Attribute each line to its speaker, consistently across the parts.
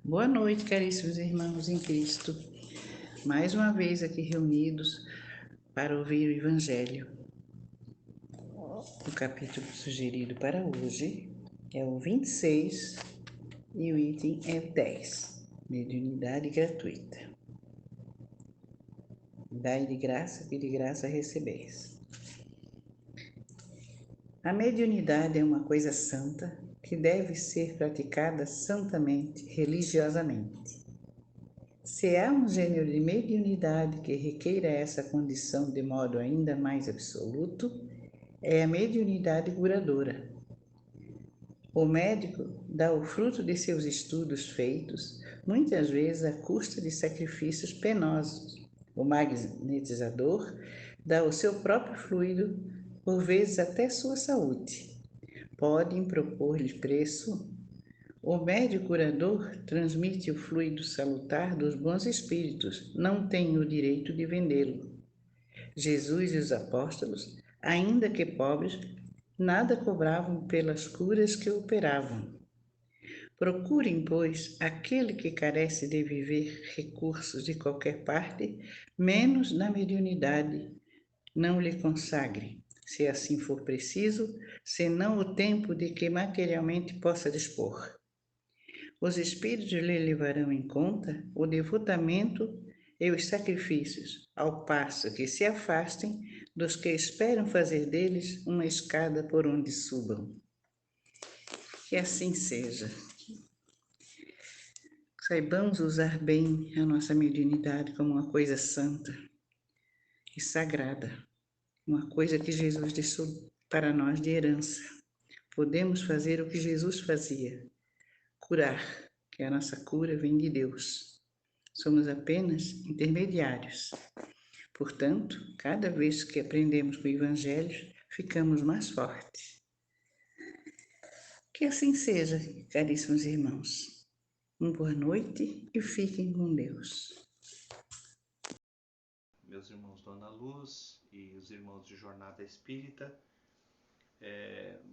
Speaker 1: Boa noite, caríssimos irmãos em Cristo. Mais uma vez aqui reunidos para ouvir o Evangelho. O capítulo sugerido para hoje é o 26 e o item é 10, mediunidade gratuita. Dai de graça que de graça recebeis. A mediunidade é uma coisa santa que deve ser praticada santamente, religiosamente. Se há um gênero de mediunidade que requeira essa condição de modo ainda mais absoluto, é a mediunidade curadora. O médico dá o fruto de seus estudos feitos, muitas vezes à custa de sacrifícios penosos. O magnetizador dá o seu próprio fluido, por vezes até sua saúde. Podem propor-lhe preço. O médium curador transmite o fluido salutar dos bons espíritos, não tem o direito de vendê-lo. Jesus e os apóstolos, ainda que pobres, nada cobravam pelas curas que operavam. Procurem, pois, aquele que carece de viver recursos de qualquer parte, menos na mediunidade, não lhe consagre, se assim for preciso, senão o tempo de que materialmente possa dispor. Os espíritos lhe levarão em conta o devotamento e os sacrifícios, ao passo que se afastem dos que esperam fazer deles uma escada por onde subam. Que assim seja. Saibamos usar bem a nossa mediunidade como uma coisa santa e sagrada, uma coisa que Jesus deixou para nós de herança. Podemos fazer o que Jesus fazia, curar, que a nossa cura vem de Deus. Somos apenas intermediários. Portanto, cada vez que aprendemos com o Evangelho, ficamos mais fortes. Que assim seja, caríssimos irmãos. Uma boa noite e fiquem com Deus.
Speaker 2: Meus irmãos Dona Luz e os irmãos de Jornada Espírita,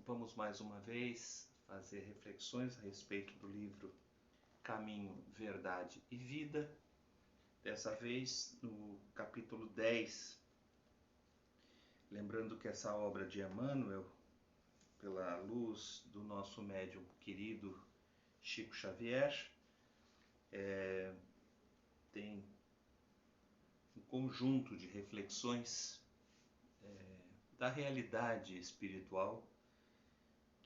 Speaker 2: vamos mais uma vez fazer reflexões a respeito do livro Caminho, Verdade e Vida. Dessa vez no capítulo 10, lembrando que essa obra de Emmanuel, pela luz do nosso médium querido Chico Xavier, tem um conjunto de reflexões da realidade espiritual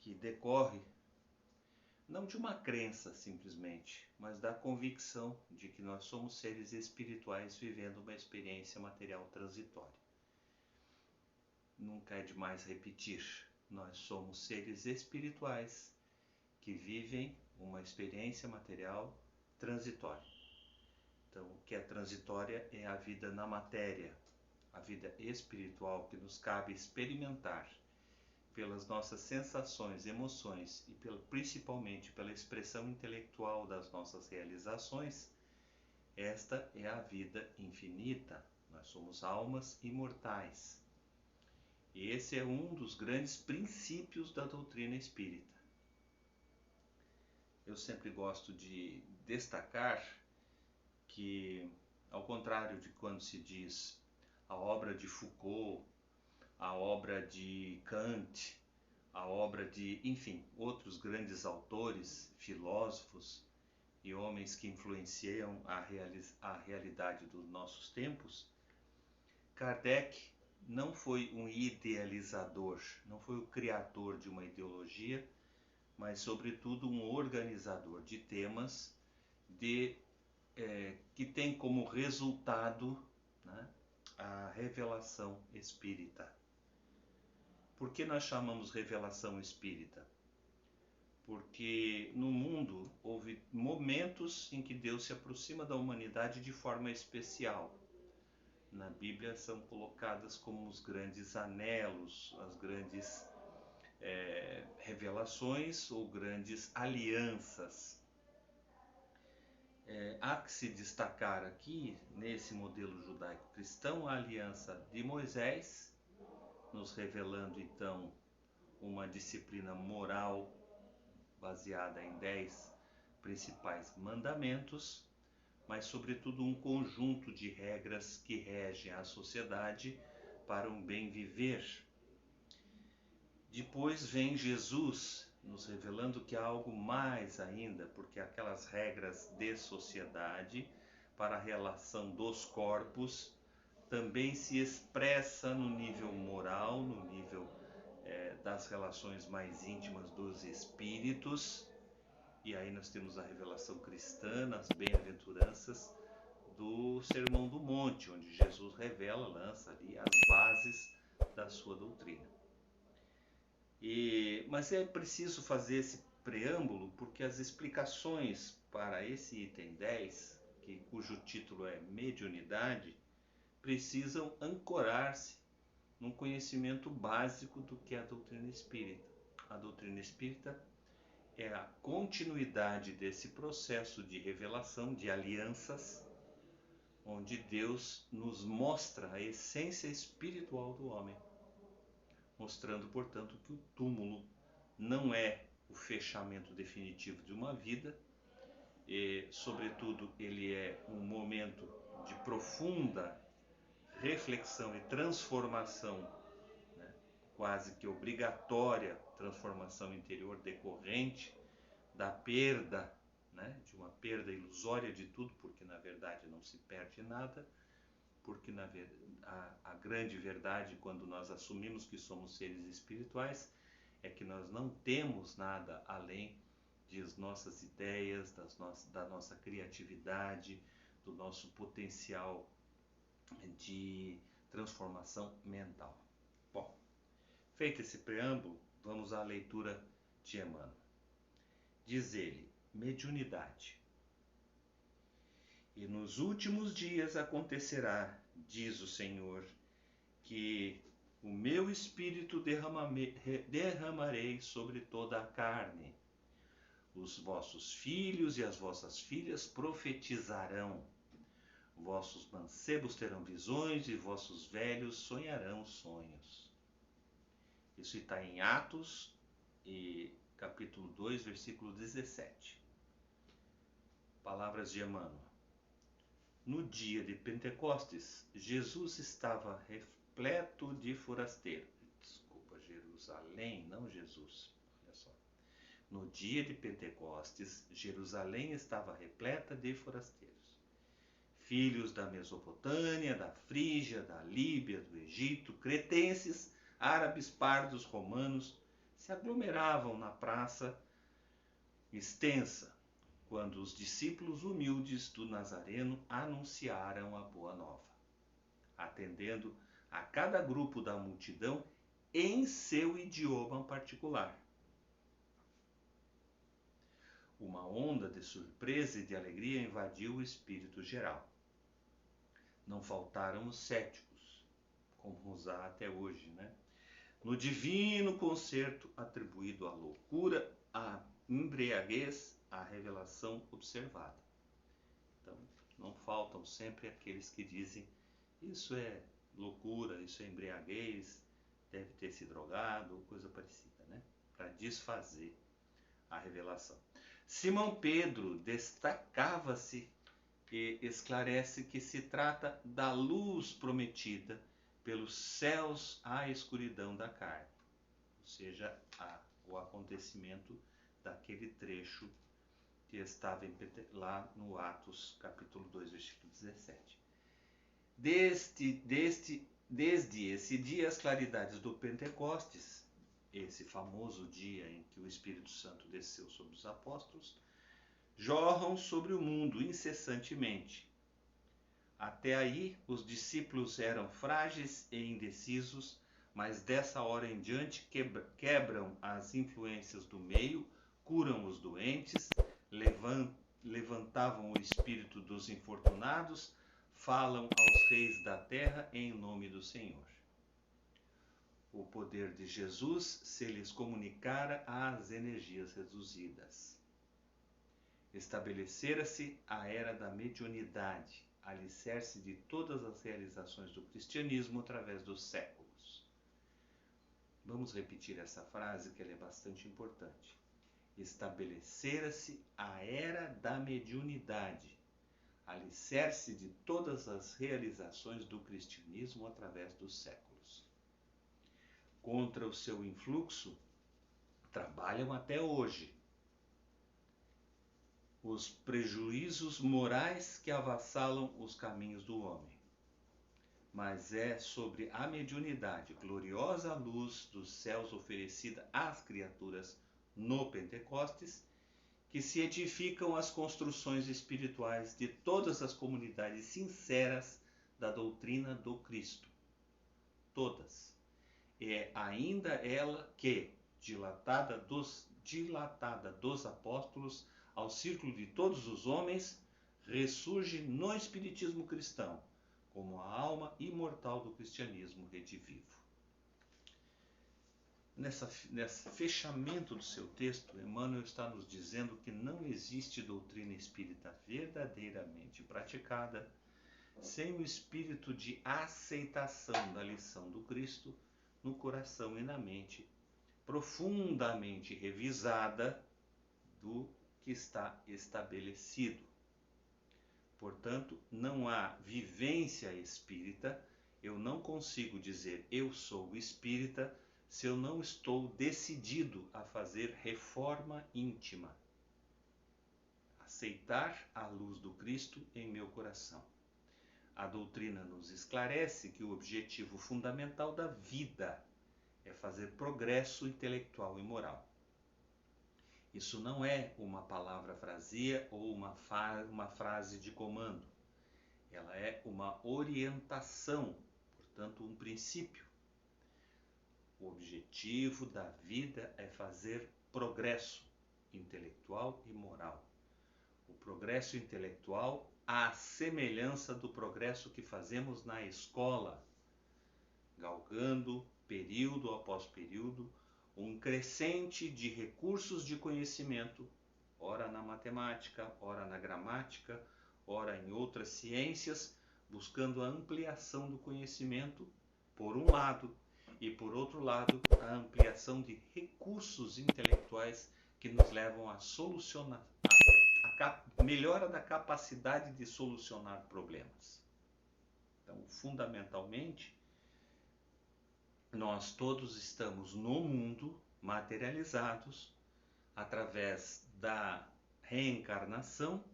Speaker 2: que decorre não de uma crença simplesmente, mas da convicção de que nós somos seres espirituais vivendo uma experiência material transitória. Nunca é demais repetir, nós somos seres espirituais que vivem uma experiência material transitória. Então, o que é transitória é a vida na matéria, a vida espiritual que nos cabe experimentar pelas nossas sensações, emoções e principalmente pela expressão intelectual das nossas realizações. Esta é a vida infinita. Nós somos almas imortais. E esse é um dos grandes princípios da doutrina espírita. Eu sempre gosto de destacar que, ao contrário de quando se diz a obra de Foucault, a obra de Kant, a obra de, enfim, outros grandes autores, filósofos e homens que influenciam a realidade dos nossos tempos, Kardec não foi um idealizador, não foi o criador de uma ideologia, mas, sobretudo, um organizador de temas que tem como resultado, né, a revelação espírita. Por que nós chamamos revelação espírita? Porque no mundo houve momentos em que Deus se aproxima da humanidade de forma especial. Na Bíblia são colocadas como os grandes anelos, as grandes revelações ou grandes alianças. Há que se destacar aqui, nesse modelo judaico-cristão, a aliança de Moisés, nos revelando então uma disciplina moral baseada em 10 principais mandamentos, mas sobretudo um conjunto de regras que regem a sociedade para um bem viver. Depois vem Jesus nos revelando que há algo mais ainda, porque aquelas regras de sociedade para a relação dos corpos também se expressa no nível moral, no nível das relações mais íntimas dos espíritos. E aí nós temos a revelação cristã, nas bem-aventuranças do Sermão do Monte, onde Jesus revela, lança ali as bases da sua doutrina. Mas é preciso fazer esse preâmbulo porque as explicações para esse item 10, cujo título é Mediunidade, precisam ancorar-se num conhecimento básico do que é a doutrina espírita. A doutrina espírita é a continuidade desse processo de revelação, de alianças, onde Deus nos mostra a essência espiritual do homem, mostrando, portanto, que o túmulo não é o fechamento definitivo de uma vida, e, sobretudo, ele é um momento de profunda reflexão e transformação, né, quase que obrigatória transformação interior decorrente da perda, né, de uma perda ilusória de tudo, porque na verdade não se perde nada, porque a grande verdade, quando nós assumimos que somos seres espirituais, é que nós não temos nada além das nossas ideias, da nossa criatividade, do nosso potencial de transformação mental. Bom, feito esse preâmbulo, vamos à leitura de Emmanuel. Diz ele: mediunidade. E nos últimos dias acontecerá, diz o Senhor, que o meu espírito derramarei sobre toda a carne. Os vossos filhos e as vossas filhas profetizarão. Vossos mancebos terão visões e vossos velhos sonharão sonhos. Isso está em Atos, capítulo 2, versículo 17. Palavras de Emmanuel. No dia de Pentecostes, Jesus estava repleto de forasteiros. Desculpa, Jerusalém, não Jesus. Olha só. No dia de Pentecostes, Jerusalém estava repleta de forasteiros. Filhos da Mesopotâmia, da Frígia, da Líbia, do Egito, cretenses, árabes, pardos, romanos, se aglomeravam na praça extensa, quando os discípulos humildes do Nazareno anunciaram a boa nova, atendendo a cada grupo da multidão em seu idioma particular. Uma onda de surpresa e de alegria invadiu o espírito geral. Não faltaram os céticos, como os há até hoje, né? No divino concerto atribuído à loucura, à embriaguez, à revelação observada. Então, não faltam sempre aqueles que dizem: isso é loucura, isso é embriaguez, deve ter se drogado, ou coisa parecida, né? Para desfazer a revelação. Simão Pedro destacava-se e esclarece que se trata da luz prometida pelos céus à escuridão da carne, ou seja, o acontecimento daquele trecho que estava lá no Atos, capítulo 2, versículo 17. Desde esse dia, as claridades do Pentecostes, esse famoso dia em que o Espírito Santo desceu sobre os apóstolos, jorram sobre o mundo incessantemente. Até aí, os discípulos eram frágeis e indecisos, mas dessa hora em diante quebram as influências do meio, curam os doentes, levantavam o espírito dos infortunados, falam aos reis da terra em nome do Senhor. O poder de Jesus se lhes comunicara às energias reduzidas. Estabelecera-se a era da mediunidade, alicerce de todas as realizações do cristianismo através dos séculos. Vamos repetir essa frase, que ela é bastante importante. estabelecera-se a era da mediunidade, alicerce de todas as realizações do cristianismo através dos séculos. Contra o seu influxo, trabalham até hoje os prejuízos morais que avassalam os caminhos do homem. Mas é sobre a mediunidade, gloriosa luz dos céus oferecida às criaturas no Pentecostes, que se edificam as construções espirituais de todas as comunidades sinceras da doutrina do Cristo. Todas. É ainda ela que, dilatada dos apóstolos ao círculo de todos os homens, ressurge no espiritismo cristão, como a alma imortal do cristianismo redivivo. Nesse fechamento do seu texto, Emmanuel está nos dizendo que não existe doutrina espírita verdadeiramente praticada sem o espírito de aceitação da lição do Cristo no coração e na mente, profundamente revisada do que está estabelecido. Portanto, não há vivência espírita. Eu não consigo dizer eu sou espírita se eu não estou decidido a fazer reforma íntima, aceitar a luz do Cristo em meu coração. A doutrina nos esclarece que o objetivo fundamental da vida é fazer progresso intelectual e moral. Isso não é uma palavra vazia ou uma frase de comando. Ela é uma orientação, portanto, um princípio. O objetivo da vida é fazer progresso intelectual e moral. O progresso intelectual à semelhança do progresso que fazemos na escola, galgando, período após período, um crescente de recursos de conhecimento, ora na matemática, ora na gramática, ora em outras ciências, buscando a ampliação do conhecimento, por um lado, e por outro lado, a ampliação de recursos intelectuais que nos levam a solucionar, a melhora da capacidade de solucionar problemas. Então, fundamentalmente, nós todos estamos no mundo materializados através da reencarnação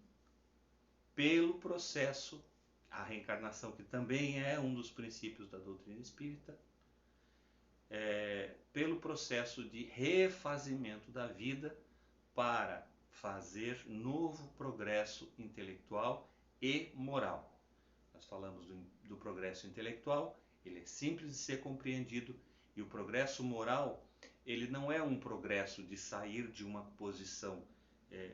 Speaker 2: pelo processo, a reencarnação que também é um dos princípios da doutrina espírita, pelo processo de refazimento da vida para fazer novo progresso intelectual e moral. Nós falamos do progresso intelectual, ele é simples de ser compreendido, e o progresso moral, ele não é um progresso de sair de uma posição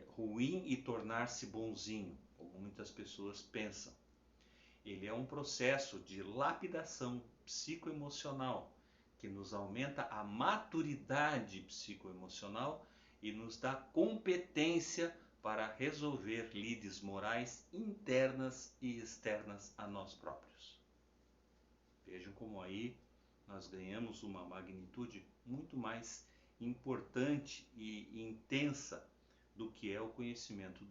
Speaker 2: ruim e tornar-se bonzinho, como muitas pessoas pensam. Ele é um processo de lapidação psicoemocional, que nos aumenta a maturidade psicoemocional e nos dá competência para resolver lides morais internas e externas a nós próprios. Vejam como aí nós ganhamos uma magnitude muito mais importante e intensa do que é o conhecimento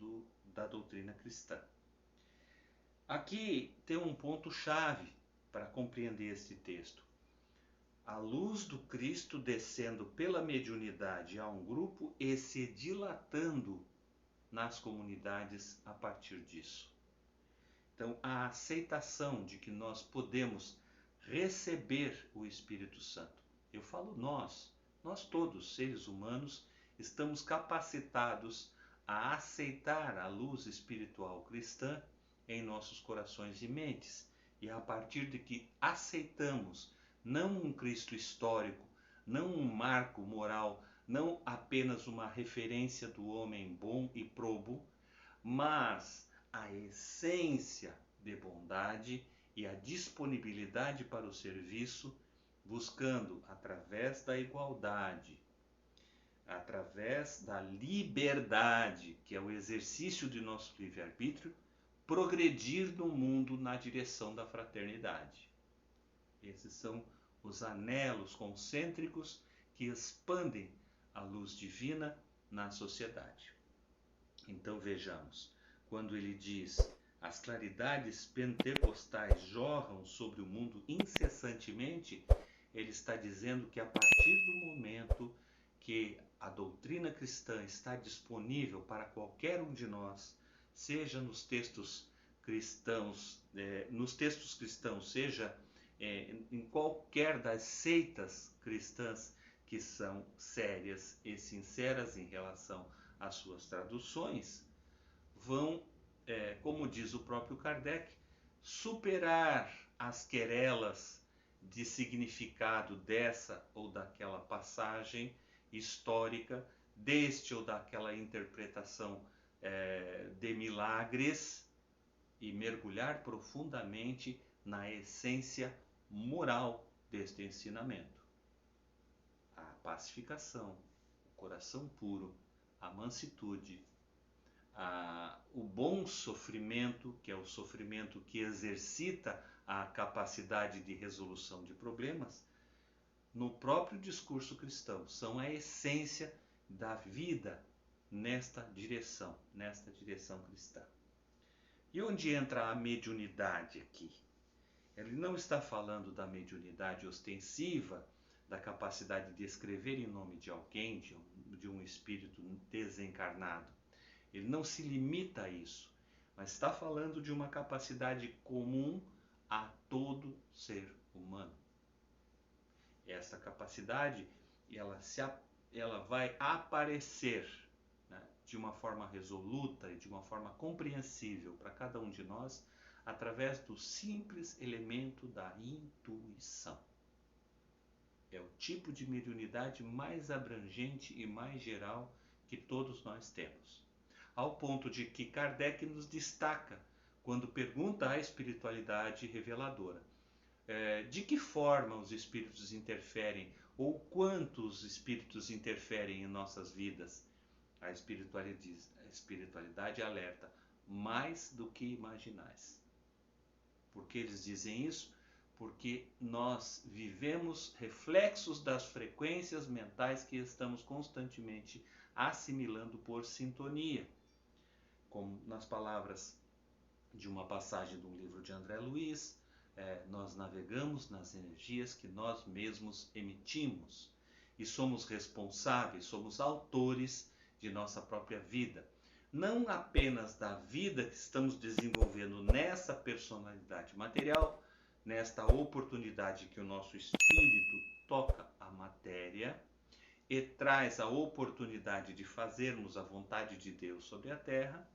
Speaker 2: da doutrina cristã. Aqui tem um ponto-chave para compreender este texto. A luz do Cristo descendo pela mediunidade a um grupo e se dilatando nas comunidades a partir disso. Então, a aceitação de que nós podemos receber o Espírito Santo. Eu falo nós todos, seres humanos, estamos capacitados a aceitar a luz espiritual cristã em nossos corações e mentes. E a partir de que aceitamos não um Cristo histórico, não um marco moral, não apenas uma referência do homem bom e probo, mas a essência de bondade e a disponibilidade para o serviço, buscando, através da igualdade, através da liberdade, que é o exercício de nosso livre-arbítrio, progredir no mundo na direção da fraternidade. Esses são os anelos concêntricos que expandem a luz divina na sociedade. Então vejamos, quando ele diz: as claridades pentecostais jorram sobre o mundo incessantemente, ele está dizendo que a partir do momento que a doutrina cristã está disponível para qualquer um de nós, seja nos textos cristãos, seja em qualquer das seitas cristãs que são sérias e sinceras em relação às suas traduções, vão, como diz o próprio Kardec, superar as querelas de significado dessa ou daquela passagem histórica, deste ou daquela interpretação de milagres, e mergulhar profundamente na essência moral deste ensinamento. A pacificação, o coração puro, a mansitude, o bom sofrimento, que é o sofrimento que exercita a capacidade de resolução de problemas, no próprio discurso cristão, são a essência da vida nesta direção cristã. E onde entra a mediunidade aqui? Ele não está falando da mediunidade ostensiva, da capacidade de escrever em nome de alguém, de um espírito desencarnado. Ele não se limita a isso, mas está falando de uma capacidade comum a todo ser humano. Essa capacidade, ela vai aparecer, né, de uma forma resoluta e de uma forma compreensível para cada um de nós, através do simples elemento da intuição. É o tipo de mediunidade mais abrangente e mais geral que todos nós temos. Ao ponto de que Kardec nos destaca quando pergunta à espiritualidade reveladora: de que forma os espíritos interferem ou quantos espíritos interferem em nossas vidas? A espiritualidade alerta: mais do que imaginais. Por que eles dizem isso? Porque nós vivemos reflexos das frequências mentais que estamos constantemente assimilando por sintonia. Como nas palavras de uma passagem de um livro de André Luiz, nós navegamos nas energias que nós mesmos emitimos e somos responsáveis, somos autores de nossa própria vida. Não apenas da vida que estamos desenvolvendo nessa personalidade material, nesta oportunidade que o nosso espírito toca a matéria e traz a oportunidade de fazermos a vontade de Deus sobre a terra,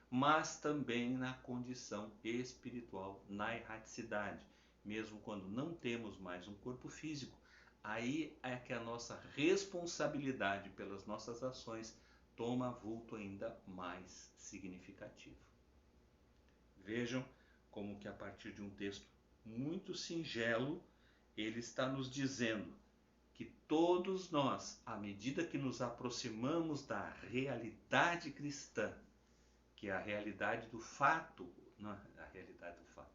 Speaker 2: mas também na condição espiritual, na erraticidade, mesmo quando não temos mais um corpo físico. Aí é que a nossa responsabilidade pelas nossas ações toma vulto ainda mais significativo. Vejam como que a partir de um texto muito singelo, ele está nos dizendo que todos nós, à medida que nos aproximamos da realidade cristã, que é a realidade do fato, não é a realidade do fato,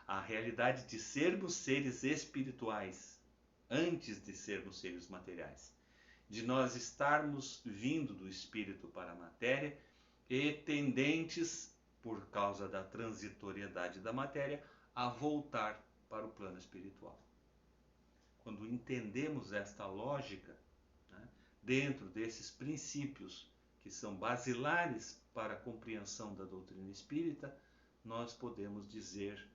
Speaker 2: a realidade de sermos seres espirituais antes de sermos seres materiais, de nós estarmos vindo do espírito para a matéria e tendentes, por causa da transitoriedade da matéria, a voltar para o plano espiritual. Quando entendemos esta lógica, né, dentro desses princípios que são basilares para a compreensão da doutrina espírita, nós podemos dizer: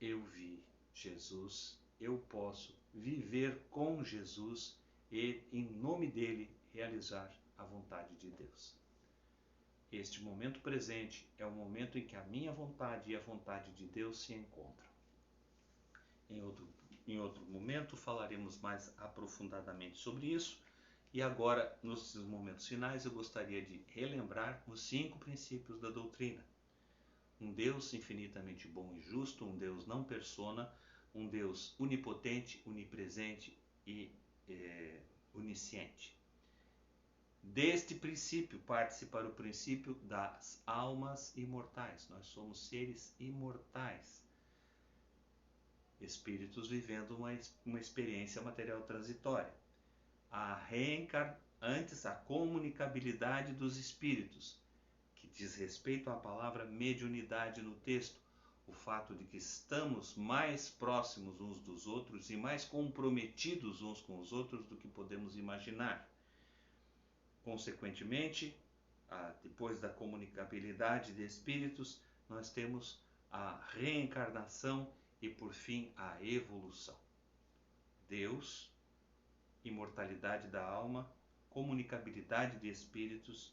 Speaker 2: eu vi Jesus, eu posso viver com Jesus e, em nome dele, realizar a vontade de Deus. Este momento presente é o momento em que a minha vontade e a vontade de Deus se encontram. Em outro momento falaremos mais aprofundadamente sobre isso. E agora, nos momentos finais, eu gostaria de relembrar os 5 princípios da doutrina. Um Deus infinitamente bom e justo, um Deus não persona, um Deus onipotente, onipresente e onisciente. Deste princípio parte-se para o princípio das almas imortais. Nós somos seres imortais, espíritos vivendo uma experiência material transitória. antes a comunicabilidade dos espíritos, que diz respeito à palavra mediunidade no texto, o fato de que estamos mais próximos uns dos outros e mais comprometidos uns com os outros do que podemos imaginar. Consequentemente, depois da comunicabilidade de espíritos, nós temos a reencarnação e, por fim, a evolução. Deus, imortalidade da alma, comunicabilidade de espíritos,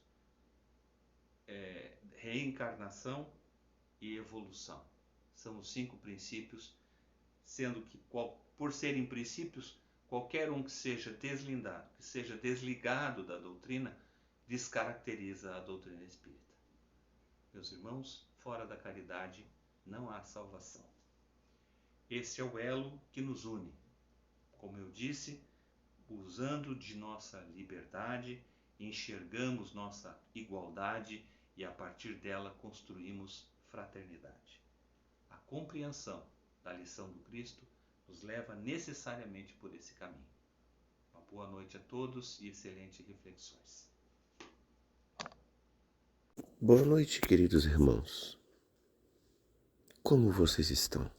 Speaker 2: reencarnação e evolução. São os 5 princípios, sendo que, por serem princípios, qualquer um que seja deslindado, que seja desligado da doutrina, descaracteriza a doutrina espírita. Meus irmãos, fora da caridade não há salvação. Esse é o elo que nos une. Como eu disse, usando de nossa liberdade, enxergamos nossa igualdade e a partir dela construímos fraternidade. A compreensão da lição do Cristo nos leva necessariamente por esse caminho. Uma boa noite a todos e excelentes reflexões.
Speaker 3: Boa noite, queridos irmãos. Como vocês estão?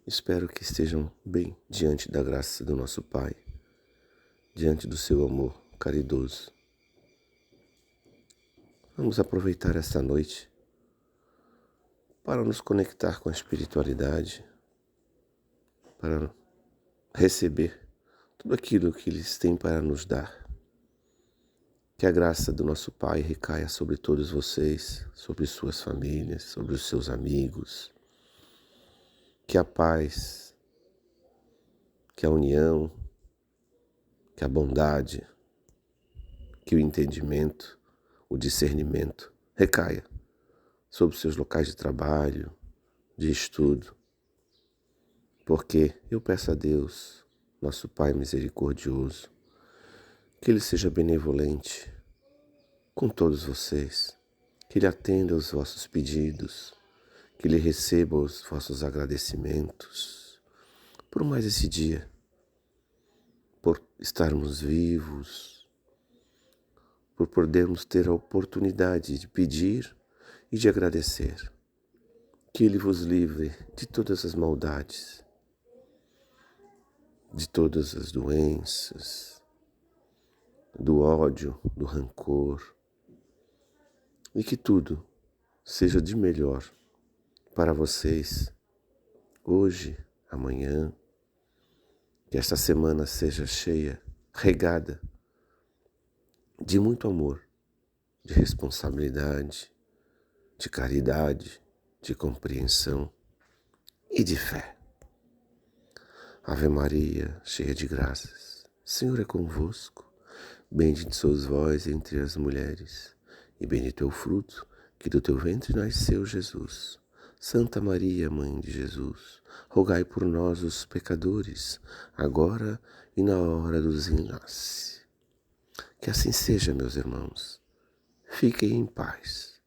Speaker 3: Espero que estejam bem diante da graça do nosso Pai, diante do seu amor caridoso. Vamos aproveitar esta noite para nos conectar com a espiritualidade, para receber tudo aquilo que eles têm para nos dar. Que a graça do nosso Pai recaia sobre todos vocês, sobre suas famílias, sobre os seus amigos. Que a paz, que a união, que a bondade, que o entendimento, o discernimento recaia sobre os seus locais de trabalho, de estudo. Porque eu peço a Deus, nosso Pai misericordioso, que Ele seja benevolente com todos vocês, que Ele atenda aos vossos pedidos, que Ele receba os vossos agradecimentos por mais esse dia, por estarmos vivos, por podermos ter a oportunidade de pedir e de agradecer. Que Ele vos livre de todas as maldades, de todas as doenças, do ódio, do rancor, e que tudo seja de melhor para vocês, hoje, amanhã, que esta semana seja cheia, regada de muito amor, de responsabilidade, de caridade, de compreensão e de fé. Ave Maria, cheia de graças, o Senhor é convosco. Bendita sois vós entre as mulheres, e bendito é o fruto que do teu ventre nasceu, Jesus. Santa Maria, Mãe de Jesus, rogai por nós, os pecadores, agora e na hora do desenlace. Que assim seja, meus irmãos. Fiquem em paz.